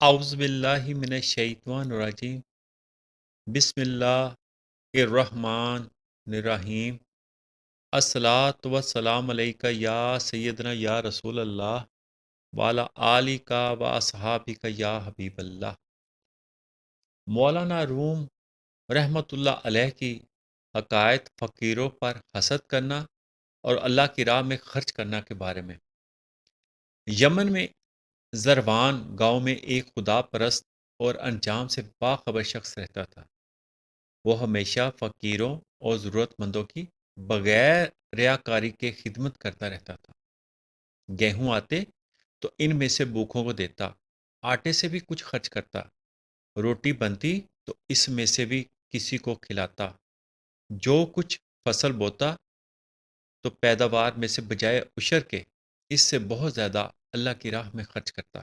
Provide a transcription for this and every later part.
اعوذ باللہ من الشیطان الرجیم بسم اللہ الرحمن الرحیم الصلاۃ والسلام علیکہ یا سیدنا یا رسول اللہ وعلی آلک و اصحابک یا حبیب اللہ۔ مولانا روم رحمۃ اللہ علیہ کی عقائد فقیروں پر حسد کرنا اور اللہ کی راہ میں خرچ کرنا کے بارے میں۔ یمن میں زروان گاؤں میں ایک خدا پرست اور انجام سے باخبر شخص رہتا تھا۔ وہ ہمیشہ فقیروں اور ضرورت مندوں کی بغیر ریاکاری کے خدمت کرتا رہتا تھا۔ گیہوں آتے تو ان میں سے بھوکھوں کو دیتا، آٹے سے بھی کچھ خرچ کرتا، روٹی بنتی تو اس میں سے بھی کسی کو کھلاتا، جو کچھ فصل بوتا تو پیداوار میں سے بجائے عشر کے اس سے بہت زیادہ اللہ کی راہ میں خرچ کرتا۔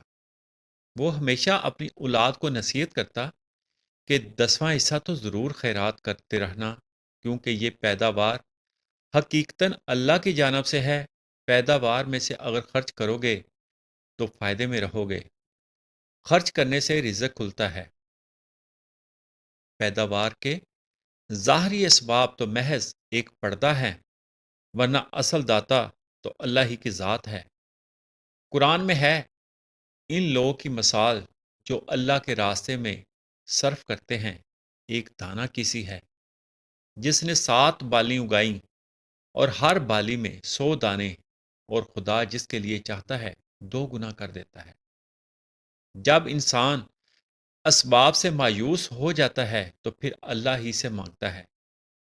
وہ ہمیشہ اپنی اولاد کو نصیحت کرتا کہ 10واں حصہ تو ضرور خیرات کرتے رہنا، کیونکہ یہ پیداوار حقیقتاً اللہ کی جانب سے ہے۔ پیداوار میں سے اگر خرچ کرو گے تو فائدے میں رہو گے۔ خرچ کرنے سے رزق کھلتا ہے۔ پیداوار کے ظاہری اسباب تو محض ایک پردہ ہے، ورنہ اصل داتا تو اللہ ہی کی ذات ہے۔ قرآن میں ہے، ان لوگوں کی مثال جو اللہ کے راستے میں صرف کرتے ہیں، ایک دانہ کی سی ہے جس نے 7 بالیں اگائیں اور ہر بالی میں 100 دانے، اور خدا جس کے لیے چاہتا ہے 2 گنا کر دیتا ہے۔ جب انسان اسباب سے مایوس ہو جاتا ہے تو پھر اللہ ہی سے مانگتا ہے۔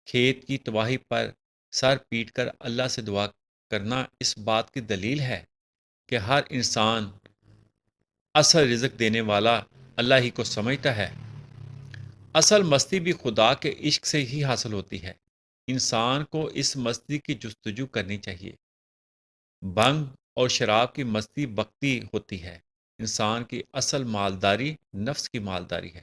کھیت کی تباہی پر سر پیٹ کر اللہ سے دعا کرنا اس بات کی دلیل ہے کہ ہر انسان اصل رزق دینے والا اللہ ہی کو سمجھتا ہے۔ اصل مستی بھی خدا کے عشق سے ہی حاصل ہوتی ہے۔ انسان کو اس مستی کی جستجو کرنی چاہیے۔ بھنگ اور شراب کی مستی بختی ہوتی ہے۔ انسان کی اصل مالداری نفس کی مالداری ہے،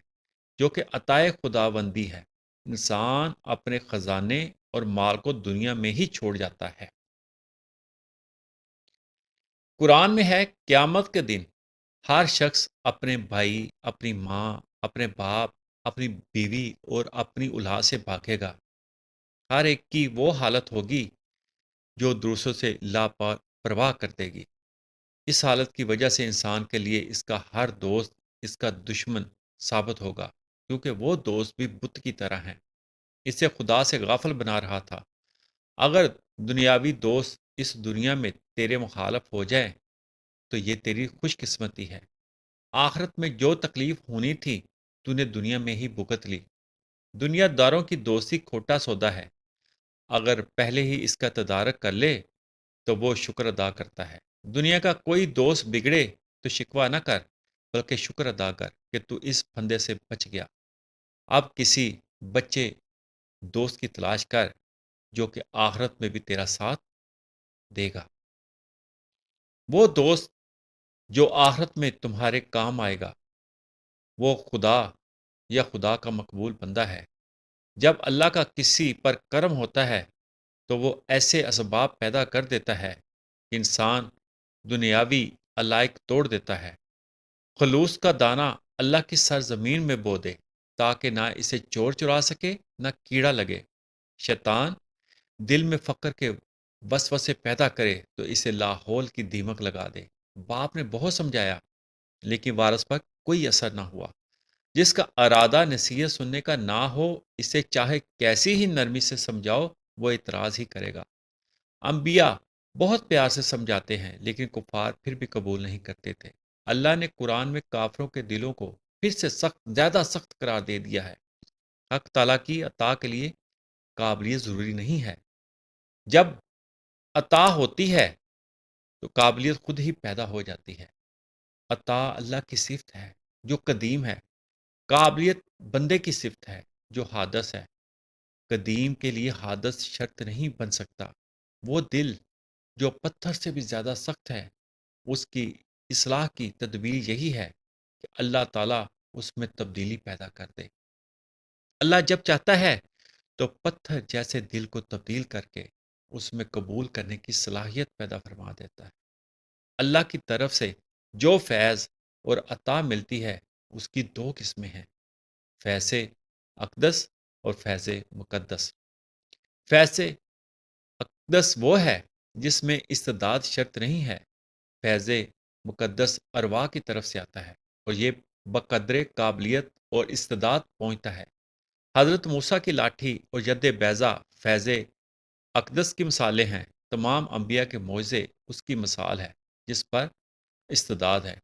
جو کہ عطائے خداوندی ہے۔ انسان اپنے خزانے اور مال کو دنیا میں ہی چھوڑ جاتا ہے۔ قرآن میں ہے، قیامت کے دن ہر شخص اپنے بھائی، اپنی ماں، اپنے باپ، اپنی بیوی اور اپنی اولاد سے بھاگے گا۔ ہر ایک کی وہ حالت ہوگی جو دوسروں سے لاپرواہ کر دے گی۔ اس حالت کی وجہ سے انسان کے لیے اس کا ہر دوست اس کا دشمن ثابت ہوگا، کیونکہ وہ دوست بھی بت کی طرح ہیں۔ اسے خدا سے غافل بنا رہا تھا۔ اگر دنیاوی دوست اس دنیا میں تیرے مخالف ہو جائے تو یہ تیری خوش قسمتی ہے۔ آخرت میں جو تکلیف ہونی تھی تو نے دنیا میں ہی بھگت لی۔ دنیا داروں کی دوستی کھوٹا سودا ہے۔ اگر پہلے ہی اس کا تدارک کر لے تو وہ شکر ادا کرتا ہے۔ دنیا کا کوئی دوست بگڑے تو شکوہ نہ کر، بلکہ شکر ادا کر کہ تو اس پھندے سے بچ گیا۔ اب کسی بچے دوست کی تلاش کر جو کہ آخرت میں بھی تیرا ساتھ دے گا۔ وہ دوست جو آخرت میں تمہارے کام آئے گا، وہ خدا یا خدا کا مقبول بندہ ہے۔ جب اللہ کا کسی پر کرم ہوتا ہے تو وہ ایسے اسباب پیدا کر دیتا ہے کہ انسان دنیاوی علائق توڑ دیتا ہے۔ خلوص کا دانہ اللہ کی سرزمین میں بو دے، تاکہ نہ اسے چور چرا سکے نہ کیڑا لگے۔ شیطان دل میں فقر کے وسوسے پیدا کرے تو اسے لاحول کی دیمک لگا دے۔ باپ نے بہت سمجھایا لیکن وارث پر کوئی اثر نہ ہوا۔ جس کا ارادہ نصیحت سننے کا نہ ہو، اسے چاہے کیسی ہی نرمی سے سمجھاؤ وہ اعتراض ہی کرے گا۔ انبیاء بہت پیار سے سمجھاتے ہیں لیکن کفار پھر بھی قبول نہیں کرتے تھے۔ اللہ نے قرآن میں کافروں کے دلوں کو پھر سے زیادہ سخت قرار دے دیا ہے۔ حق تعالیٰ کی عطا کے لیے قابلیت ضروری نہیں ہے۔ جب عطا ہوتی ہے تو قابلیت خود ہی پیدا ہو جاتی ہے۔ عطا اللہ کی صفت ہے جو قدیم ہے، قابلیت بندے کی صفت ہے جو حادث ہے۔ قدیم کے لیے حادث شرط نہیں بن سکتا۔ وہ دل جو پتھر سے بھی زیادہ سخت ہے، اس کی اصلاح کی تدبیر یہی ہے کہ اللہ تعالیٰ اس میں تبدیلی پیدا کر دے۔ اللہ جب چاہتا ہے تو پتھر جیسے دل کو تبدیل کر کے اس میں قبول کرنے کی صلاحیت پیدا فرما دیتا ہے۔ اللہ کی طرف سے جو فیض اور عطا ملتی ہے اس کی دو قسمیں ہیں، فیض اقدس اور فیض مقدس۔ فیض اقدس وہ ہے جس میں استعداد شرط نہیں ہے، فیض مقدس ارواح کی طرف سے آتا ہے اور یہ بقدر قابلیت اور استعداد پہنچتا ہے۔ حضرت موسیٰ کی لاٹھی اور ید بیضا فیض اقدس کی مثالیں ہیں، تمام انبیاء کے معجزے اس کی مثال ہے جس پر استعداد ہے۔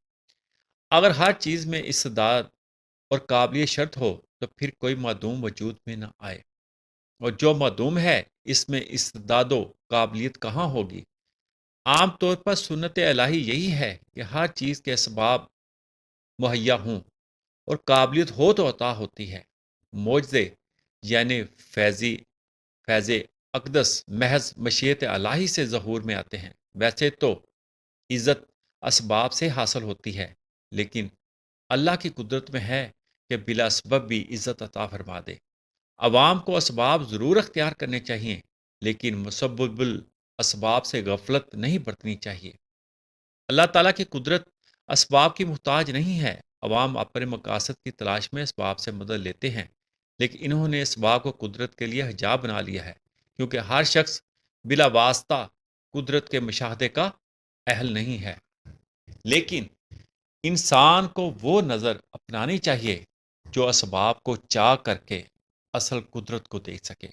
اگر ہر چیز میں استعداد اور قابلیت شرط ہو تو پھر کوئی معدوم وجود میں نہ آئے، اور جو معدوم ہے اس میں استعداد و قابلیت کہاں ہوگی؟ عام طور پر سنت الہی یہی ہے کہ ہر چیز کے اسباب مہیا ہوں اور قابلیت ہو تو عطا ہوتی ہے۔ معجزے یعنی فیض اقدس محض مشیت الہی سے ظہور میں آتے ہیں۔ ویسے تو عزت اسباب سے حاصل ہوتی ہے، لیکن اللہ کی قدرت میں ہے کہ بلا سبب بھی عزت عطا فرما دے۔ عوام کو اسباب ضرور اختیار کرنے چاہیے، لیکن مسبب الاسباب سے غفلت نہیں برتنی چاہیے۔ اللہ تعالیٰ کی قدرت اسباب کی محتاج نہیں ہے۔ عوام اپنے مقاصد کی تلاش میں اسباب سے مدد لیتے ہیں، لیکن انہوں نے اسباب کو قدرت کے لیے حجاب بنا لیا ہے، کیونکہ ہر شخص بلا واسطہ قدرت کے مشاہدے کا اہل نہیں ہے۔ لیکن انسان کو وہ نظر اپنانی چاہیے جو اسباب کو چاک کر کے اصل قدرت کو دیکھ سکے۔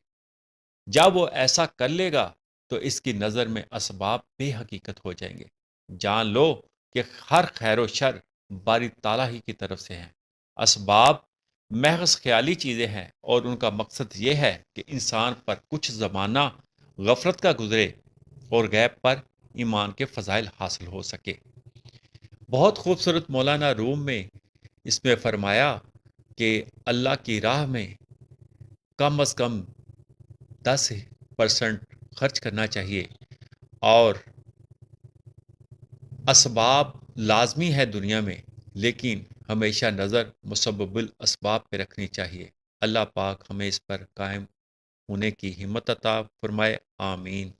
جب وہ ایسا کر لے گا تو اس کی نظر میں اسباب بے حقیقت ہو جائیں گے۔ جان لو کہ ہر خیر و شر باری تعالیٰ ہی کی طرف سے ہیں۔ اسباب محض خیالی چیزیں ہیں اور ان کا مقصد یہ ہے کہ انسان پر کچھ زمانہ غفلت کا گزرے اور غیب پر ایمان کے فضائل حاصل ہو سکے۔ بہت خوبصورت مولانا روم میں اس میں فرمایا کہ اللہ کی راہ میں کم از کم 10% خرچ کرنا چاہیے، اور اسباب لازمی ہے دنیا میں، لیکن ہمیشہ نظر مسبب الاسباب پہ رکھنی چاہیے۔ اللہ پاک ہمیں اس پر قائم ہونے کی ہمت عطا فرمائے، آمین۔